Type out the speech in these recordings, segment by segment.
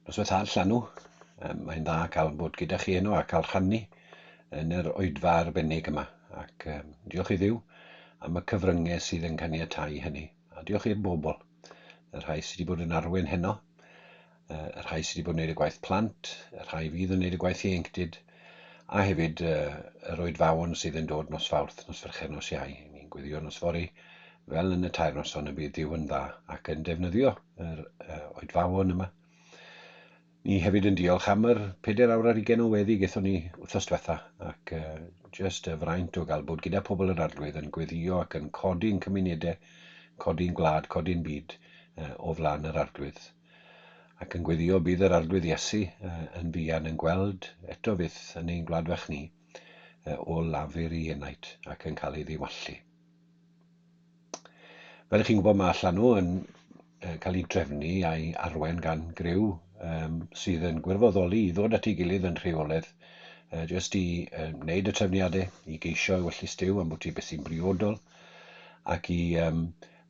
Noswaith ar Llanw, mae'n dda cael bod gyda chi heno a cael rhannu yn yr oedfa arbennig yma. Ac diolch i Dduw am y cyfryngau sydd yn caniatáu hynny. A diolch i'r bobl, y rhai sydd wedi bod yn arwain heno, y rhai sydd wedi bod yn gwneud y gwaith plant, y rhai fydd yn gwneud y gwaith ieuenctid, a hefyd yr oedfawon sydd yn dod nos Fawrth, nos Fercher, nos Iau. Ni'n gweddio nos Fori, fel yn y tair noson y bydd Duw yn dda ac yn defnyddio yr oedfawon yma. Ni hefyd yn diolch am yr 4 awr ar 20 o weddi gaethon ni wythnos diwetha, ac just y fraint o gael bod gyda pobl yr arglwydd yn gweddio ac yn codi'n cymunedau, codi'n gwlad, codi'n byd o flaen yr arglwydd. Ac yn gweddio bydd yr arglwydd Iesu yn fuan yn gweld eto fydd yn ein gwlad fach ni o lafur i enaid ac yn cael ei ddiwallu. Fel chi'n gwybod, mae Llanw yn cael ei drefnu a'i arwain gan griw sydd yn gwirfoddoli i ddod at ei gilydd yn rheolaidd, jyst i wneud y trefniadau, i geisio i wellus Duw am bwti beth sy'n briodol, ac i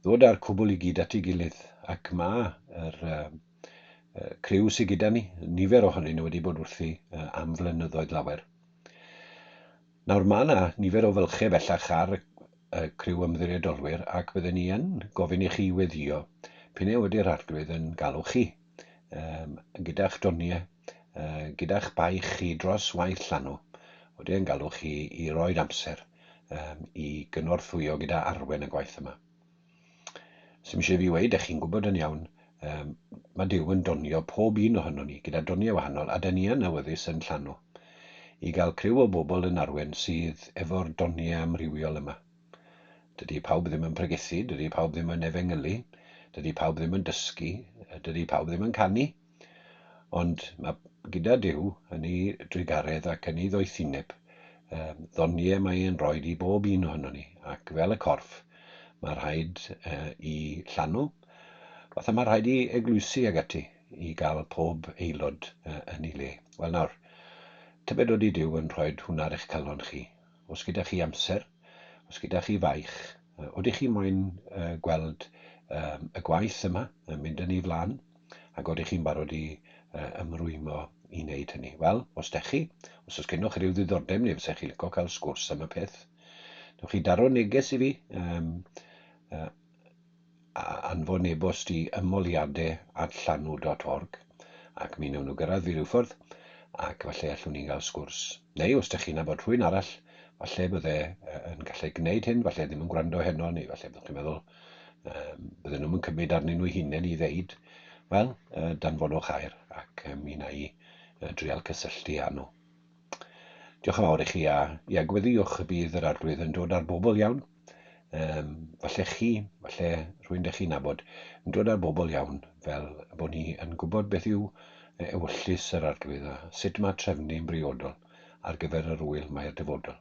ddod â'r cwbl i gyd at ei gilydd. Ac mae yr criw sydd gyda ni, nifer ohonyn nhw wedi bod wrthi am flynyddoedd lawer. Nawr mae yna nifer o fylchau bellach ar y criw ymddiriedolwyr, ac bydden ni yn gofyn i chi weddio p'un wedi'r arglwydd yn galw chi, gyda'ch doniau, gyda'ch baich chi dros waith Llanw, wedi yn galw chi i roed amser i gynorthwyo gyda arwen y gwaith yma. Sy'n eisiau fi weid, chi'n gwybod yn iawn, mae Duw yn donio pob un ohono ni gyda doniau wahanol, a dyn ni yn awyddus yn Llanw i gael criw o bobl yn arwen sydd efo'r doniau amrywiol yma. Dydy pawb ddim yn pregethu, dydy pawb ddim yn efengylu, dydy pawb ddim yn dysgu, dydy pawb ddim yn canu, ond mae gyda Duw yn ei drigaredd ac yn ei ddoethineb, ddoniau mae'n rhoi i bob un ohono ni, ac fel y corff, mae rhaid i Llanw, fatha mae rhaid i eglwysu ag ati i gael pob aelod yn ei le. Wel nawr, tybed oeddi Duw yn rhoi hwnna ar eich calon chi. Os gyda chi amser, os gyda chi faich, oeddech chi moyn gweld y gwaith yma yn mynd yn ei flaen, ac oeddech chi'n barod i ymrwymo i wneud hynny. Wel, os dech chi, os oes gennych chi ryw ddiddordeb neu fysech chi licio cael sgwrs am y peth, newch chi daro neges i fi, anfon e-bost i ymoliadau@llanw.org, ac mi wnawn nhw gyrraedd fi ryw ffordd, ac falle allwn ni gael sgwrs. Neu os dych chi'n nabod rhywun arall, falle bydde yn gallu gwneud hyn, falle ddim yn gwrando heno, neu falle byddwch chi'n meddwl bydden nhw'n cymryd arnyn nhw hunain i ddeud, wel, danfonwch air, ac mi na i drial cysylltu â nhw. Diolch yn fawr i chi, a gweddiwch y bydd yr arglwydd yn dod ar bobl iawn. Falle chi, falle rhywun dych chi'n nabod, yn dod ar bobl iawn, fel bod ni yn gwybod beth yw ewyllus yr arglwydd, a sut mae trefnu'n briodol ar gyfer yr wyl mae'r dyfodol.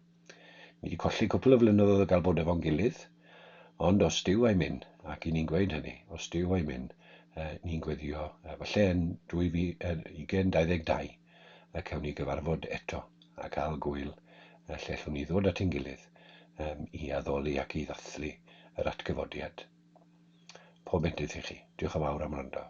Ni wedi colli cwpl o flynyddoedd o gael bod efo'n gilydd, ond os Duw a'i mynd, ac i ni'n gweud hynny, os Duw a'i mynd, ni'n gweddio, falle yn 2022, y cewn ni gyfarfod eto, a cael gwyl lle allwn ni ddod at ein gilydd i addoli ac i ddathlu yr atgyfodiad. Pob endydd i chi. Diolch yn fawr am wrando.